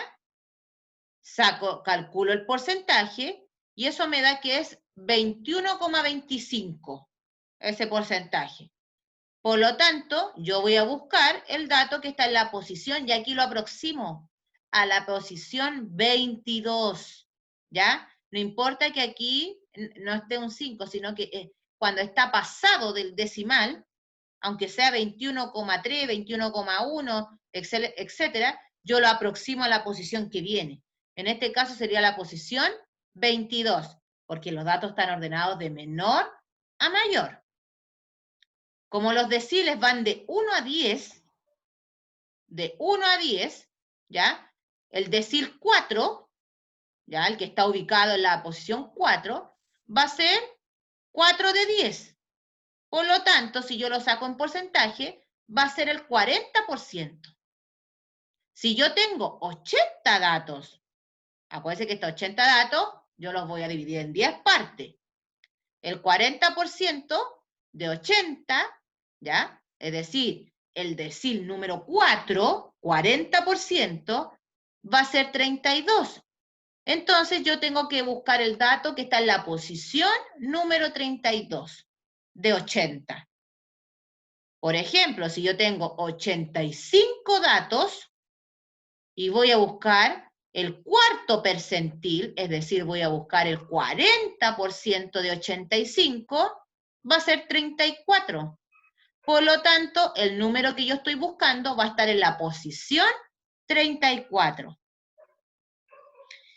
Calculo el porcentaje y eso me da que es 21,25 ese porcentaje. Por lo tanto, yo voy a buscar el dato que está en la posición, y aquí lo aproximo a la posición 22, ¿ya? No importa que aquí no esté un 5, sino que cuando está pasado del decimal, aunque sea 21,3, 21,1, etcétera, yo lo aproximo a la posición que viene. En este caso sería la posición 22, porque los datos están ordenados de menor a mayor. Como los deciles van de 1 a 10, ¿ya? El decil 4, ¿ya? El que está ubicado en la posición 4, va a ser 4 de 10. Por lo tanto, si yo lo saco en porcentaje, va a ser el 40%. Si yo tengo 80 datos, acuérdense que estos 80 datos yo los voy a dividir en 10 partes. El 40% de 80, ¿ya? Es decir, el decil número 4, 40%, va a ser 32. Entonces yo tengo que buscar el dato que está en la posición número 32 de 80. Por ejemplo, si yo tengo 85 datos y voy a buscar el cuarto percentil, es decir, voy a buscar el 40% de 85, va a ser 34. Por lo tanto, el número que yo estoy buscando va a estar en la posición 34.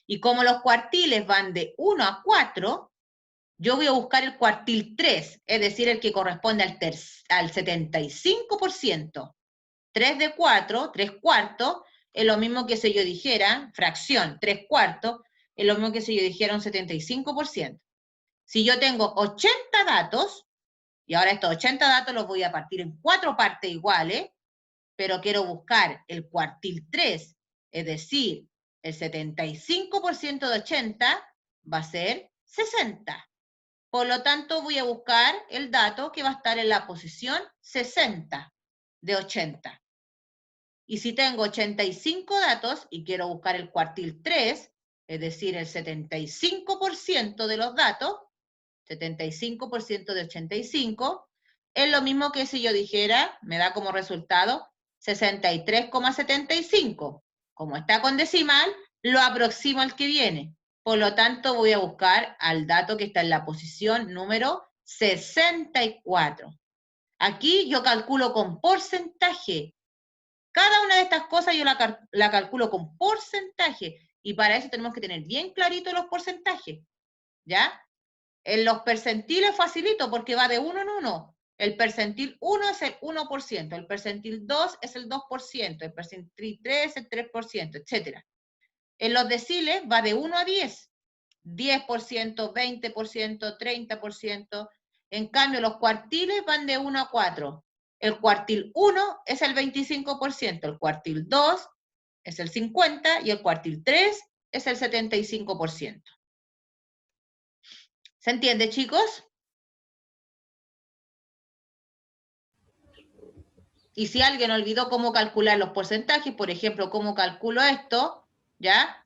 Y como los cuartiles van de 1 a 4, yo voy a buscar el cuartil 3, es decir, el que corresponde al 75%. 3 de 4, 3 cuartos, es lo mismo que si yo dijera, fracción, 3 cuartos, es lo mismo que si yo dijera un 75%. Si yo tengo 80 datos, y ahora estos 80 datos los voy a partir en 4 partes iguales, pero quiero buscar el cuartil 3, es decir, el 75% de 80 va a ser 60. Por lo tanto, voy a buscar el dato que va a estar en la posición 60 de 80. Y si tengo 85 datos y quiero buscar el cuartil 3, es decir, el 75% de los datos, 75% de 85, es lo mismo que si yo dijera, me da como resultado 63,75. Como está con decimal, lo aproximo al que viene. Por lo tanto, voy a buscar al dato que está en la posición número 64. Aquí yo calculo con porcentaje. Cada una de estas cosas yo la calculo con porcentaje. Y para eso tenemos que tener bien clarito los porcentajes. ¿Ya? En los percentiles facilito porque va de 1 en 1. El percentil 1 es el 1%, el percentil 2 es el 2%, el percentil 3 es el 3%, etc. En los deciles va de 1 a 10. 10%, 20%, 30%. En cambio, los cuartiles van de 1 a 4. El cuartil 1 es el 25%, el cuartil 2 es el 50% y el cuartil 3 es el 75%. ¿Se entiende, chicos? Y si alguien olvidó cómo calcular los porcentajes, por ejemplo, cómo calculo esto, ¿ya?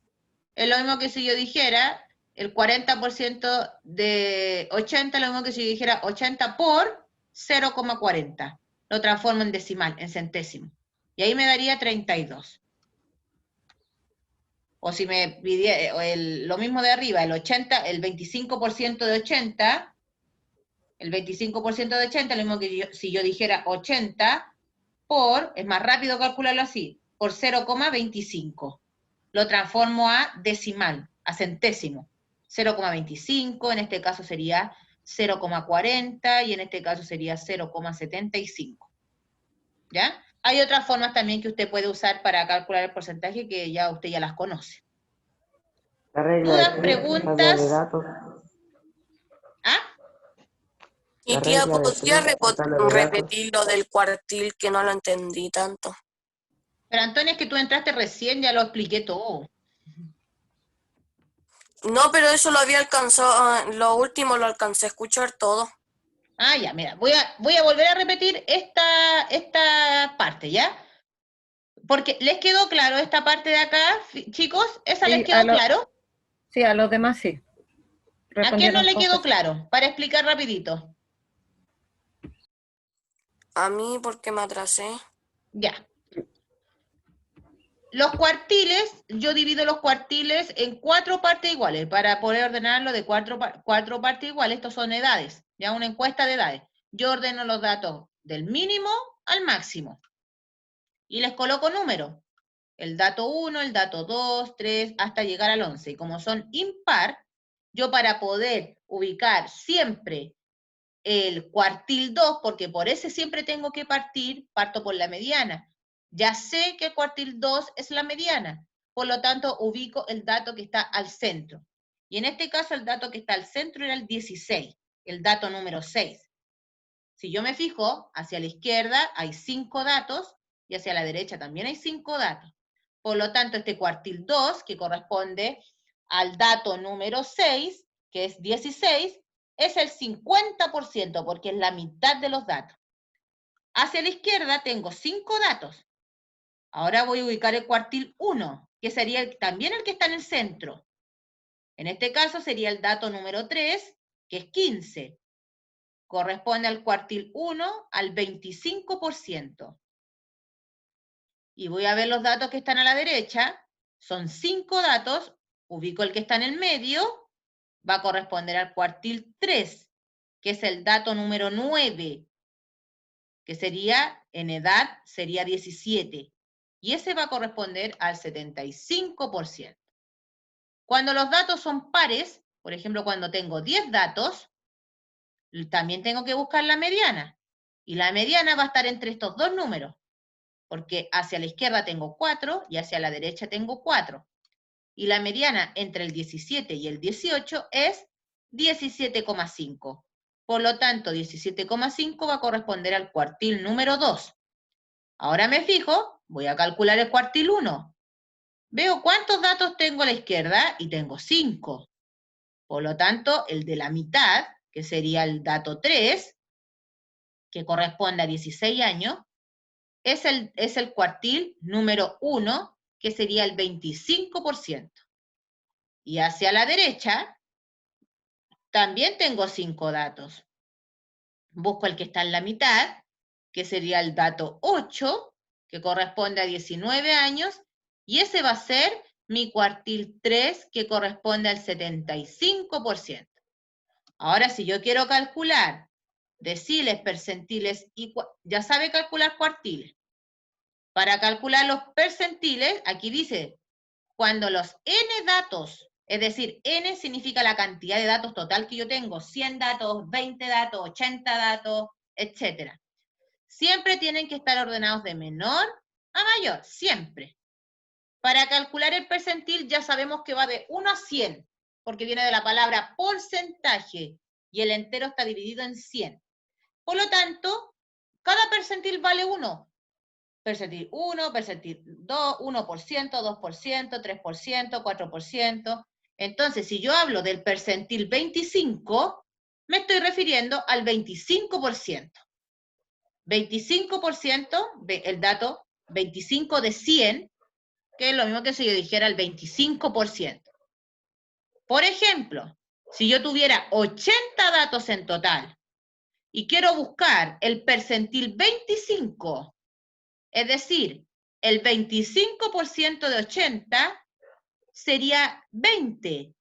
Es lo mismo que si yo dijera el 40% de 80, es lo mismo que si yo dijera 80 por 0,40. Lo transformo en decimal, en centésimo. Y ahí me daría 32. O si me pidiera lo mismo de arriba, el 25% de 80, el 25% de 80, lo mismo que si yo dijera 80 por, es más rápido calcularlo así, por 0,25. Lo transformo a decimal, a centésimo. 0,25, en este caso sería 0,40 y en este caso sería 0,75. ¿Ya? Hay otras formas también que usted puede usar para calcular el porcentaje que ya usted ya las conoce. La regla ¿Dudas, de preguntas? de datos. ¿Ah? Y La tía, regla de ¿podría la tabla de datos. repetir lo del cuartil que no lo entendí tanto? Pero Antonio, es que tú entraste recién, ya lo expliqué todo. No, pero eso lo había alcanzado, lo último lo alcancé a escuchar todo. Ah, ya, mira, voy a volver a repetir esta parte, ¿ya? Porque les quedó claro esta parte de acá, chicos, ¿esa les Sí, quedó claro? sí, a los demás sí. ¿A quién no Respondieron le todos quedó que sí. claro? Para explicar rapidito. A mí, porque me atrasé. Ya. Los cuartiles, yo divido los cuartiles en 4 partes iguales para poder ordenarlo de cuatro partes iguales. Estos son edades, ya una encuesta de edades. Yo ordeno los datos del mínimo al máximo y les coloco números. El dato 1, el dato 2, 3, hasta llegar al 11. Y como son impar, yo para poder ubicar siempre el cuartil 2, porque por ese siempre tengo que partir, parto por la mediana. Ya sé que el cuartil 2 es la mediana, por lo tanto ubico el dato que está al centro. Y en este caso el dato que está al centro era el 16, el dato número 6. Si yo me fijo, hacia la izquierda hay 5 datos y hacia la derecha también hay 5 datos. Por lo tanto, este cuartil 2, que corresponde al dato número 6, que es 16, es el 50%, porque es la mitad de los datos. Hacia la izquierda tengo 5 datos. Ahora voy a ubicar el cuartil 1, que sería también el que está en el centro. En este caso sería el dato número 3, que es 15. Corresponde al cuartil 1 al 25%. Y voy a ver los datos que están a la derecha. Son 5 datos. Ubico el que está en el medio. Va a corresponder al cuartil 3, que es el dato número 9, que sería, en edad, sería 17. Y ese va a corresponder al 75%. Cuando los datos son pares, por ejemplo, cuando tengo 10 datos, también tengo que buscar la mediana. Y la mediana va a estar entre estos dos números, porque hacia la izquierda tengo 4 y hacia la derecha tengo 4. Y la mediana entre el 17 y el 18 es 17,5. Por lo tanto, 17,5 va a corresponder al cuartil número 2. Ahora me fijo, voy a calcular el cuartil 1. Veo cuántos datos tengo a la izquierda y tengo 5. Por lo tanto, el de la mitad, que sería el dato 3, que corresponde a 16 años, es el cuartil número 1, que sería el 25%. Y hacia la derecha, también tengo 5 datos. Busco el que está en la mitad, que sería el dato 8, que corresponde a 19 años, y ese va a ser mi cuartil 3, que corresponde al 75%. Ahora, si yo quiero calcular deciles, percentiles, y ya sabe calcular cuartiles. Para calcular los percentiles, aquí dice, cuando los n datos, es decir, n significa la cantidad de datos total que yo tengo, 100 datos, 20 datos, 80 datos, etc. Siempre tienen que estar ordenados de menor a mayor, siempre. Para calcular el percentil ya sabemos que va de 1 a 100, porque viene de la palabra porcentaje, y el entero está dividido en 100. Por lo tanto, cada percentil vale 1. Percentil 1, percentil 2, 1%, 2%, 3%, 4%. Entonces, si yo hablo del percentil 25, me estoy refiriendo al 25%. 25%, el dato 25 de 100, que es lo mismo que si yo dijera el 25%. Por ejemplo, si yo tuviera 80 datos en total y quiero buscar el percentil 25, es decir, el 25% de 80 sería 20.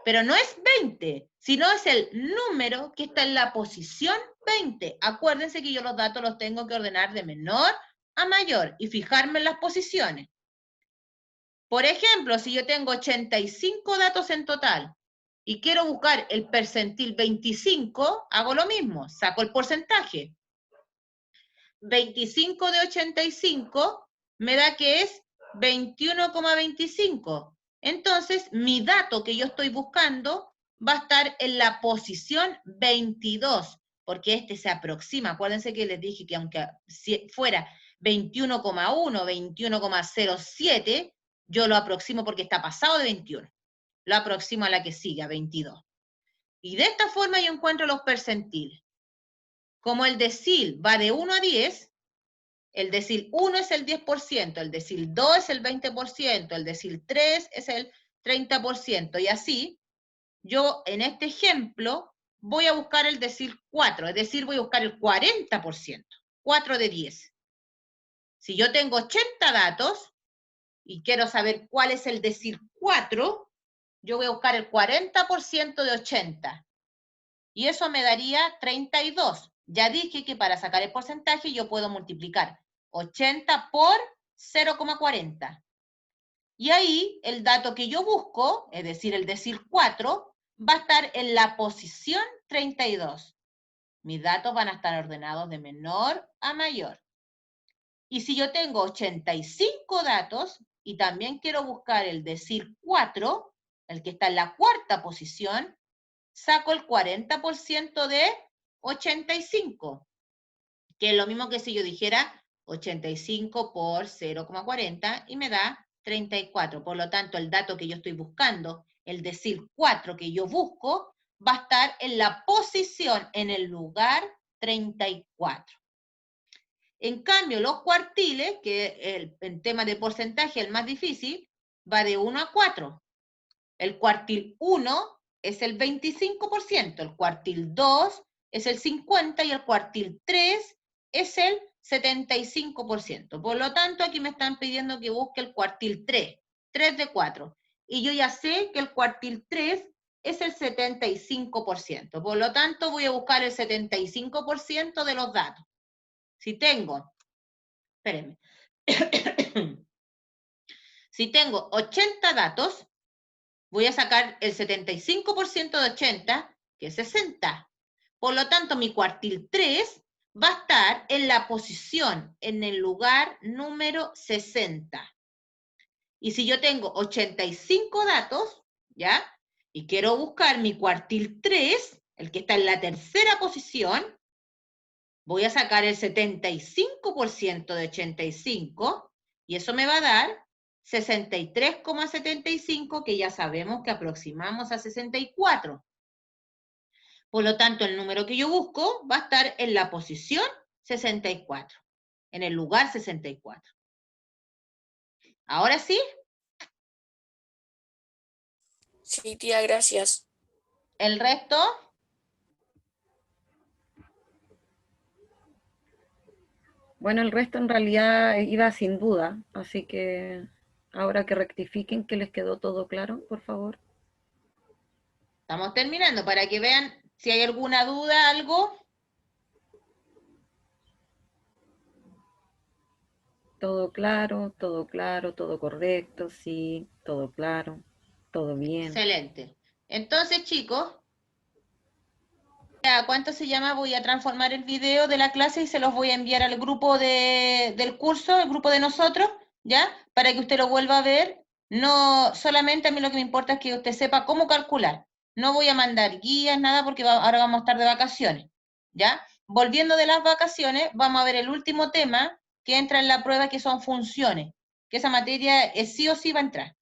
Pero no es 20, sino es el número que está en la posición 20. Acuérdense que yo los datos los tengo que ordenar de menor a mayor y fijarme en las posiciones. Por ejemplo, si yo tengo 85 datos en total y quiero buscar el percentil 25, hago lo mismo, saco el porcentaje. 25 de 85 me da que es 21,25. Entonces, mi dato que yo estoy buscando va a estar en la posición 22, porque este se aproxima. Acuérdense que les dije que aunque fuera 21,1, 21,07, yo lo aproximo porque está pasado de 21. Lo aproximo a la que sigue, a 22. Y de esta forma yo encuentro los percentiles. Como el decil va de 1 a 10, el decil 1 es el 10%, el decil 2 es el 20%, el decil 3 es el 30%, y así, yo en este ejemplo voy a buscar el decil 4, es decir, voy a buscar el 40%, 4 de 10. Si yo tengo 80 datos y quiero saber cuál es el decil 4, yo voy a buscar el 40% de 80, y eso me daría 32. Ya dije que para sacar el porcentaje yo puedo multiplicar 80 por 0,40. Y ahí el dato que yo busco, es decir, el decil 4, va a estar en la posición 32. Mis datos van a estar ordenados de menor a mayor. Y si yo tengo 85 datos y también quiero buscar el decil 4, el que está en la cuarta posición, saco el 40% de 85, que es lo mismo que si yo dijera 85 por 0,40 y me da 34. Por lo tanto, el dato que yo estoy buscando, el decil 4 que yo busco, va a estar en la posición, en el lugar 34. En cambio, los cuartiles, que en tema de porcentaje el más difícil, va de 1 a 4. El cuartil 1 es el 25%, el cuartil 2 es el 50% y el cuartil 3 es el 75%. Por lo tanto, aquí me están pidiendo que busque el cuartil 3, 3 de 4. Y yo ya sé que el cuartil 3 es el 75%. Por lo tanto, voy a buscar el 75% de los datos. Si tengo, espérenme, si tengo 80 datos, voy a sacar el 75% de 80, que es 60. Por lo tanto, mi cuartil 3 va a estar en la posición, en el lugar número 60. Y si yo tengo 85 datos, ¿ya? Y quiero buscar mi cuartil 3, el que está en la tercera posición, voy a sacar el 75% de 85, y eso me va a dar 63,75, que ya sabemos que aproximamos a 64. Por lo tanto, el número que yo busco va a estar en la posición 64, en el lugar 64. ¿Ahora sí? Sí, tía, gracias. ¿El resto? Bueno, el resto en realidad iba sin duda, así que ahora que rectifiquen que les quedó todo claro, por favor. Estamos terminando, para que vean si hay alguna duda, algo. Todo claro, todo correcto, sí, todo claro, todo bien. Excelente. Entonces, chicos, ¿cuánto se llama? Voy a transformar el video de la clase y se los voy a enviar al grupo del curso, el grupo de nosotros, ¿ya? Para que usted lo vuelva a ver. No, solamente a mí lo que me importa es que usted sepa cómo calcular. No voy a mandar guías, nada, porque ahora vamos a estar de vacaciones, ¿ya? Volviendo de las vacaciones, vamos a ver el último tema que entra en la prueba, que son funciones, que esa materia sí o sí va a entrar,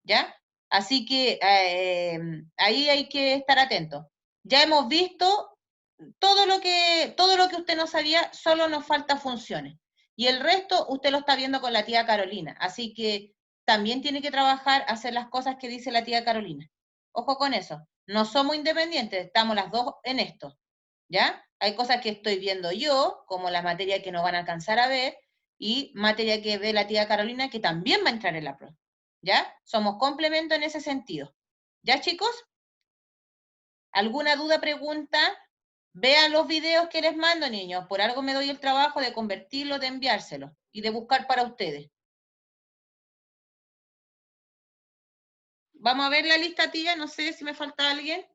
¿ya? Así que ahí hay que estar atentos. Ya hemos visto todo lo que usted no sabía, solo nos falta funciones. Y el resto usted lo está viendo con la tía Carolina. Así que también tiene que trabajar, hacer las cosas que dice la tía Carolina. Ojo con eso. No somos independientes, estamos las dos en esto. ¿Ya? Hay cosas que estoy viendo yo, como la materia que no van a alcanzar a ver, y materia que ve la tía Carolina, que también va a entrar en la prueba. ¿Ya? Somos complemento en ese sentido. ¿Ya, chicos? ¿Alguna duda, pregunta? Vean los videos que les mando, niños. Por algo me doy el trabajo de convertirlos, de enviárselos y de buscar para ustedes. Vamos a ver la lista, tía. No sé si me falta alguien.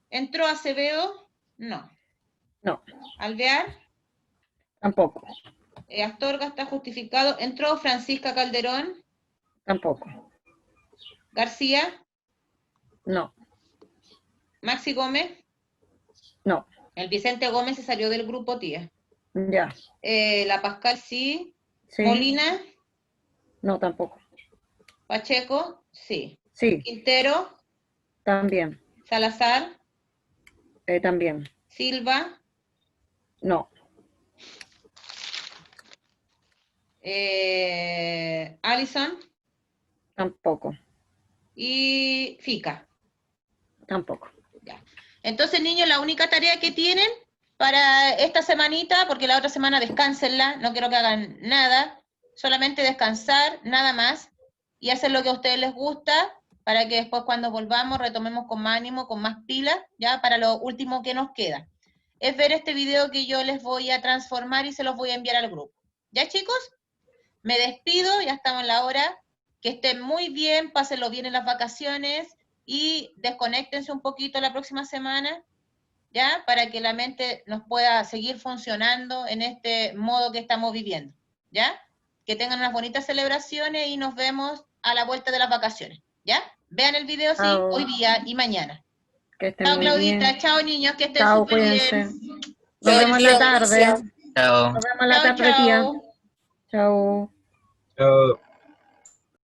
¿Entró Acevedo? No. No, ¿Alvear? tampoco, Astorga está justificado. ¿Entró Francisca Calderón? tampoco, ¿García? no, ¿Maxi Gómez? no, El Vicente Gómez se salió del grupo, tía. ya, La Pascal sí. sí, Molina, no, tampoco, Pacheco, sí. sí, Quintero, también, Salazar, también, Silva, no, Allison tampoco, y Fica. tampoco. Ya. Entonces, niños, la única tarea que tienen para esta semanita, porque la otra semana descánsenla, no quiero que hagan nada, solamente descansar, nada más, y hacer lo que a ustedes les gusta, para que después cuando volvamos retomemos con más ánimo, con más pilas, ya para lo último que nos queda. Es ver este video que yo les voy a transformar y se los voy a enviar al grupo. ¿Ya, chicos? Me despido, ya estamos en la hora. Que estén muy bien, pásenlo bien en las vacaciones y desconéctense un poquito la próxima semana, ¿ya? Para que la mente nos pueda seguir funcionando en este modo que estamos viviendo, ¿ya? Que tengan unas bonitas celebraciones y nos vemos a la vuelta de las vacaciones, ¿ya? Vean el video, sí, Chao. hoy día y mañana. Que estén Chao, muy Claudita, bien. chao, niños, que estén Chao, súper cuídense. bien. Nos vemos en la Tía, tarde. gracias. Chao. Nos vemos en la Chao, tarde, tía. chao. Chao. Chao.